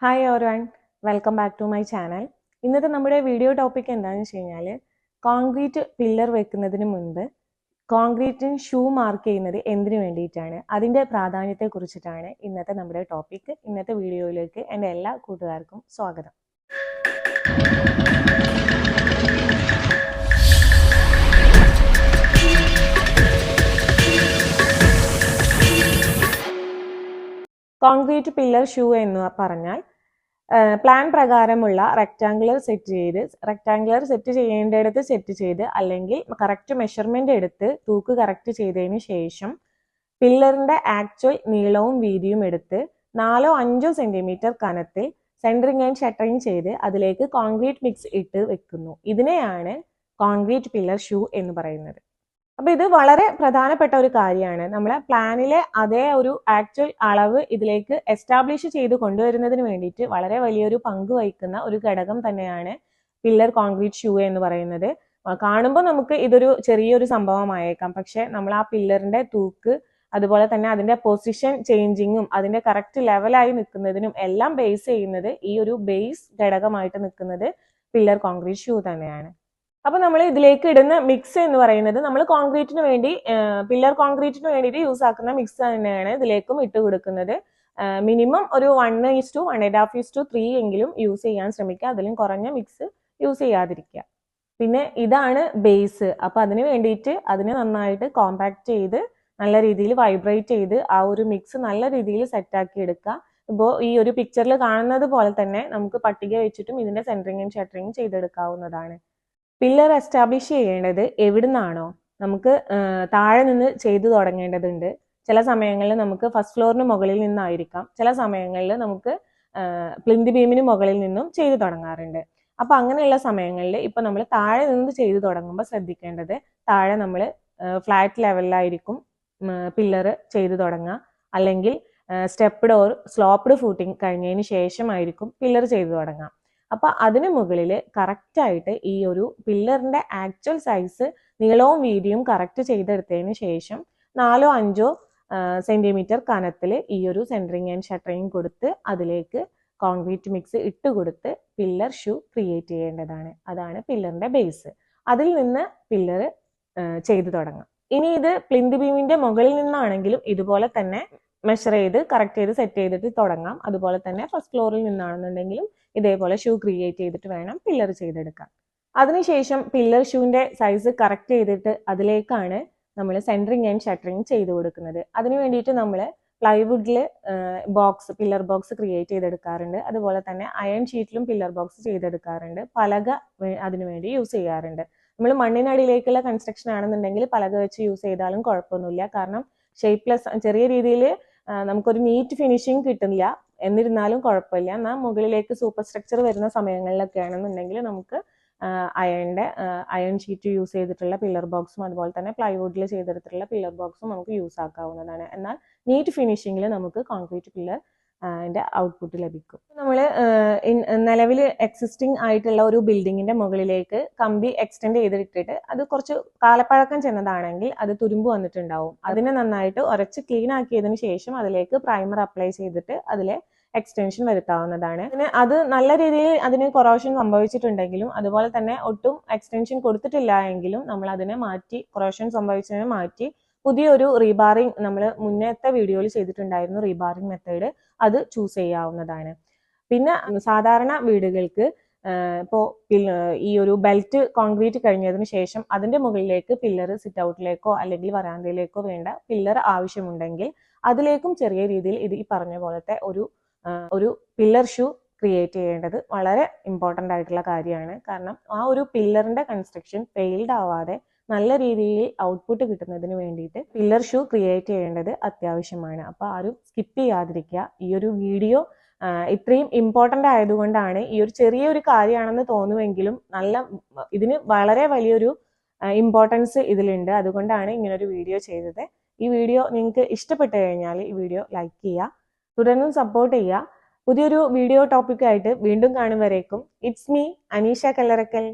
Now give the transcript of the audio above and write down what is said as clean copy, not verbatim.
Hi everyone, welcome back to my channel. ഇന്നത്തെ നമ്മുടെ video topic എന്താണെന്ന് വെച്ച് കഴിഞ്ഞാൽ കോൺക്രീറ്റ് പില്ലർ വെക്കുന്നതിന് മുൻപ് കോൺക്രീറ്റിന് ഷൂ മാർക്ക് ചെയ്യുന്നത് എന്തിനു വേണ്ടിയിട്ടാണ്, അതിൻ്റെ പ്രാധാന്യത്തെ കുറിച്ചിട്ടാണ് ഇന്നത്തെ നമ്മുടെ ടോപ്പിക്. ഇന്നത്തെ വീഡിയോയിലേക്ക് എൻ്റെ എല്ലാ കൂട്ടുകാർക്കും സ്വാഗതം. കോൺക്രീറ്റ് പില്ലർ ഷൂ എന്ന് പറഞ്ഞാൽ പ്ലാൻ പ്രകാരമുള്ള റെക്റ്റാങ്കുലർ സെറ്റ് ചെയ്യേണ്ടിടത്ത് സെറ്റ് ചെയ്ത് അല്ലെങ്കിൽ കറക്റ്റ് മെഷർമെന്റ് എടുത്ത് തൂക്ക് കറക്റ്റ് ചെയ്തതിന് ശേഷം പില്ലറിന്റെ ആക്ച്വൽ നീളവും വീതിയും എടുത്ത് 4-5 സെന്റിമീറ്റർ കനത്തിൽ സെന്ററിങ് ആൻഡ് ഷട്ടറിങ് ചെയ്ത് അതിലേക്ക് കോൺക്രീറ്റ് മിക്സ് ഇട്ട് വെക്കുന്നു. ഇതിനെയാണ് കോൺക്രീറ്റ് പില്ലർ ഷൂ എന്ന് പറയുന്നത്. അപ്പൊ ഇത് വളരെ പ്രധാനപ്പെട്ട ഒരു കാര്യമാണ്. നമ്മളെ പ്ലാനിലെ അതേ ഒരു ആക്ച്വൽ അളവ് ഇതിലേക്ക് എസ്റ്റാബ്ലിഷ് ചെയ്ത് കൊണ്ടുവരുന്നതിന് വേണ്ടിയിട്ട് വളരെ വലിയൊരു പങ്ക് വഹിക്കുന്ന ഒരു ഘടകം തന്നെയാണ് പില്ലർ കോൺക്രീറ്റ് ഷൂ എന്ന് പറയുന്നത്. കാണുമ്പോൾ നമുക്ക് ഇതൊരു ചെറിയൊരു സംഭവമായേക്കാം, പക്ഷെ നമ്മൾ ആ പില്ലറിന്റെ തൂക്ക്, അതുപോലെ തന്നെ അതിന്റെ പൊസിഷൻ ചേഞ്ചിങ്ങും അതിന്റെ കറക്റ്റ് ലെവലായി നിൽക്കുന്നതിനും എല്ലാം ബേസ് ചെയ്യുന്നത് ഈ ഒരു ബേസ് ഘടകമായിട്ട് നിൽക്കുന്നത് പില്ലർ കോൺക്രീറ്റ് ഷൂ തന്നെയാണ്. അപ്പൊ നമ്മൾ ഇതിലേക്ക് ഇടുന്ന മിക്സ് എന്ന് പറയുന്നത് നമ്മൾ കോൺക്രീറ്റിന് വേണ്ടി പില്ലർ കോൺക്രീറ്റിന് വേണ്ടിയിട്ട് യൂസ് ആക്കുന്ന മിക്സ് തന്നെയാണ് ഇതിലേക്കും ഇട്ട് കൊടുക്കുന്നത്. മിനിമം ഒരു 1:1.5:3 എങ്കിലും യൂസ് ചെയ്യാൻ ശ്രമിക്കുക. അതിലും കുറഞ്ഞ മിക്സ് യൂസ് ചെയ്യാതിരിക്കുക. പിന്നെ ഇതാണ് ബേസ്. അപ്പൊ അതിന് വേണ്ടിയിട്ട് അതിനെ നന്നായിട്ട് കോമ്പാക്ട് ചെയ്ത് നല്ല രീതിയിൽ വൈബ്രേറ്റ് ചെയ്ത് ആ ഒരു മിക്സ് നല്ല രീതിയിൽ സെറ്റാക്കി എടുക്കുക. ഇപ്പോൾ ഈ ഒരു പിക്ചറിൽ കാണുന്നത് പോലെ തന്നെ നമുക്ക് പട്ടിക വെച്ചിട്ടും ഇതിന്റെ സെന്ററിങ് ആൻഡ് ഷട്ടറിങ് ചെയ്തെടുക്കാവുന്നതാണ്. പില്ലർ എസ്റ്റാബ്ലിഷ് ചെയ്യേണ്ടത് എവിടുന്നാണോ നമുക്ക് താഴെ നിന്ന് ചെയ്തു തുടങ്ങേണ്ടതുണ്ട്. ചില സമയങ്ങളിൽ നമുക്ക് ഫസ്റ്റ് ഫ്ലോറിന് മുകളിൽ നിന്നായിരിക്കാം, ചില സമയങ്ങളിൽ നമുക്ക് പ്ലിന്ത് ബീമിന് മുകളിൽ നിന്നും ചെയ്തു തുടങ്ങാറുണ്ട്. അപ്പൊ അങ്ങനെയുള്ള സമയങ്ങളിൽ ഇപ്പൊ നമ്മൾ താഴെ നിന്ന് ചെയ്തു തുടങ്ങുമ്പോൾ ശ്രദ്ധിക്കേണ്ടത്, താഴെ നമ്മൾ ഫ്ലാറ്റ് ലെവലിലായിരിക്കും പില്ലർ ചെയ്തു തുടങ്ങുക, അല്ലെങ്കിൽ സ്റ്റെപ്പ്ഡ് ഓർ സ്ലോപ്ഡ് ഫൂട്ടിങ് കഴിഞ്ഞതിന് ശേഷമായിരിക്കും പില്ലർ ചെയ്തു തുടങ്ങുക. അപ്പൊ അതിന് മുകളിൽ കറക്റ്റായിട്ട് ഈ ഒരു പില്ലറിന്റെ ആക്ച്വൽ സൈസ് നീളവും വീതിയും കറക്റ്റ് ചെയ്തെടുത്തതിന് ശേഷം 4-5 സെന്റിമീറ്റർ കനത്തിൽ ഈ ഒരു സെന്ററിങ് ആൻഡ് ഷട്ടറിങ് കൊടുത്ത് അതിലേക്ക് കോൺക്രീറ്റ് മിക്സ് ഇട്ട് കൊടുത്ത് പില്ലർ ഷൂ ക്രിയേറ്റ് ചെയ്യേണ്ടതാണ്. അതാണ് പില്ലറിന്റെ ബേസ്. അതിൽ നിന്ന് പില്ലർ ചെയ്തു തുടങ്ങാം. ഇനി ഇത് പ്ലിന്ത് ബീമിന്റെ മുകളിൽ നിന്നാണെങ്കിലും ഇതുപോലെ തന്നെ മെഷർ ചെയ്ത് കറക്റ്റ് ചെയ്ത് സെറ്റ് ചെയ്തിട്ട് തുടങ്ങാം. അതുപോലെ തന്നെ ഫസ്റ്റ് ഫ്ലോറിൽ നിന്നാണെന്നുണ്ടെങ്കിലും ഇതേപോലെ ഷൂ ക്രിയേറ്റ് ചെയ്തിട്ട് വേണം പില്ലർ ചെയ്തെടുക്കാൻ. അതിനുശേഷം പില്ലർ ഷൂവിന്റെ സൈസ് കറക്റ്റ് ചെയ്തിട്ട് അതിലേക്കാണ് നമ്മൾ സെന്ററിങ് ആൻഡ് ഷട്ടറിങ് ചെയ്ത് കൊടുക്കുന്നത്. അതിനു വേണ്ടിയിട്ട് നമ്മൾ പ്ലൈവുഡിൽ പില്ലർ ബോക്സ് ക്രിയേറ്റ് ചെയ്തെടുക്കാറുണ്ട്. അതുപോലെ തന്നെ അയൺ ഷീറ്റിലും പില്ലർ ബോക്സ് ചെയ്തെടുക്കാറുണ്ട്. പലക അതിനുവേണ്ടി യൂസ് ചെയ്യാറുണ്ട്. നമ്മൾ മണ്ണിനടിയിലേക്കുള്ള കൺസ്ട്രക്ഷൻ ആണെന്നുണ്ടെങ്കിൽ പലക വെച്ച് യൂസ് ചെയ്താലും കുഴപ്പമൊന്നുമില്ല. കാരണം ഷേപ്പ്ലെസ് ചെറിയ രീതിയിൽ നമുക്കൊരു നീറ്റ് ഫിനിഷിങ് കിട്ടില്ല. എന്നിരുന്നാലും കുഴപ്പമില്ല. എന്നാൽ മുകളിലേക്ക് സൂപ്പർ സ്ട്രക്ചർ വരുന്ന സമയങ്ങളിലൊക്കെ ആണെന്നുണ്ടെങ്കിൽ നമുക്ക് അയൺ ഷീറ്റ് യൂസ് ചെയ്തിട്ടുള്ള പില്ലർ ബോക്സും അതുപോലെ തന്നെ പ്ലൈവുഡിൽ ചെയ്തെടുത്തിട്ടുള്ള പില്ലർ ബോക്സും നമുക്ക് യൂസ് ആക്കാവുന്നതാണ്. എന്നാൽ നീറ്റ് ഫിനിഷിങ്ങിൽ നമുക്ക് കോൺക്രീറ്റ് പില്ലർ ഔട്ട്പുട്ട് ലഭിക്കും. നമ്മൾ നിലവിൽ എക്സിസ്റ്റിംഗ് ആയിട്ടുള്ള ഒരു ബിൽഡിങ്ങിന്റെ മുകളിലേക്ക് കമ്പി എക്സ്റ്റെൻഡ് ചെയ്തിട്ടിട്ട് അത് കുറച്ച് കാലപ്പഴക്കം ചെന്നതാണെങ്കിൽ അത് തുരുമ്പ് വന്നിട്ടുണ്ടാവും. അതിനെ നന്നായിട്ട് ഉരച്ച് ക്ലീൻ ആക്കിയതിനു ശേഷം അതിലേക്ക് പ്രൈമർ അപ്ലൈ ചെയ്തിട്ട് അതിലെ എക്സ്റ്റൻഷൻ വരുത്താവുന്നതാണ്. അത് നല്ല രീതിയിൽ അതിന് കൊറോഷൻ സംഭവിച്ചിട്ടുണ്ടെങ്കിലും അതുപോലെ തന്നെ ഒട്ടും എക്സ്റ്റൻഷൻ കൊടുത്തിട്ടില്ല എങ്കിലും നമ്മൾ അതിനെ മാറ്റി, കൊറോഷൻ സംഭവിച്ചതിനെ മാറ്റി പുതിയൊരു റീബാറിംഗ്, നമ്മൾ മുന്നത്തെ വീഡിയോയിൽ ചെയ്തിട്ടുണ്ടായിരുന്നു റീബാറിംഗ് മെത്തേഡ്, അത് ചൂസ് ചെയ്യാവുന്നതാണ്. പിന്നെ സാധാരണ വീടുകൾക്ക് ഇപ്പോൾ ഈ ഒരു ബെൽറ്റ് കോൺക്രീറ്റ് കഴിഞ്ഞതിന് ശേഷം അതിന്റെ മുകളിലേക്ക് പില്ലർ സിറ്റ് ഔട്ടിലേക്കോ അല്ലെങ്കിൽ വരാന്തയിലേക്കോ വേണ്ട പില്ലർ ആവശ്യമുണ്ടെങ്കിൽ അതിലേക്കും ചെറിയ രീതിയിൽ ഇത് ഈ പറഞ്ഞ പോലത്തെ ഒരു പില്ലർ ഷൂ ക്രിയേറ്റ് ചെയ്യേണ്ടത് വളരെ ഇമ്പോർട്ടൻ്റ് ആയിട്ടുള്ള കാര്യമാണ്. കാരണം ആ ഒരു പില്ലറിന്റെ കൺസ്ട്രക്ഷൻ ഫെയിൽഡ് ആവാതെ നല്ല രീതിയിൽ ഔട്ട്പുട്ട് കിട്ടുന്നതിന് വേണ്ടിയിട്ട് പില്ലർ ഷൂ ക്രിയേറ്റ് ചെയ്യേണ്ടത് അത്യാവശ്യമാണ്. അപ്പൊ ആരും സ്കിപ്പ് ചെയ്യാതിരിക്കുക. ഈ ഒരു വീഡിയോ ഇത്രയും ഇമ്പോർട്ടൻ്റ് ആയതുകൊണ്ടാണ്, ഈ ഒരു ചെറിയൊരു കാര്യമാണെന്ന് തോന്നുമെങ്കിലും ഇതിന് വളരെ വലിയൊരു ഇമ്പോർട്ടൻസ് ഇതിലുണ്ട്. അതുകൊണ്ടാണ് ഇങ്ങനൊരു വീഡിയോ ചെയ്തത്. ഈ വീഡിയോ നിങ്ങൾക്ക് ഇഷ്ടപ്പെട്ടു കഴിഞ്ഞാൽ ഈ വീഡിയോ ലൈക്ക് ചെയ്യുക, തുടർന്നും സപ്പോർട്ട് ചെയ്യുക. പുതിയൊരു വീഡിയോ ടോപ്പിക്കായിട്ട് വീണ്ടും കാണും വരേക്കും ഇറ്റ്സ് മീ അനീഷ കല്ലറക്കൽ.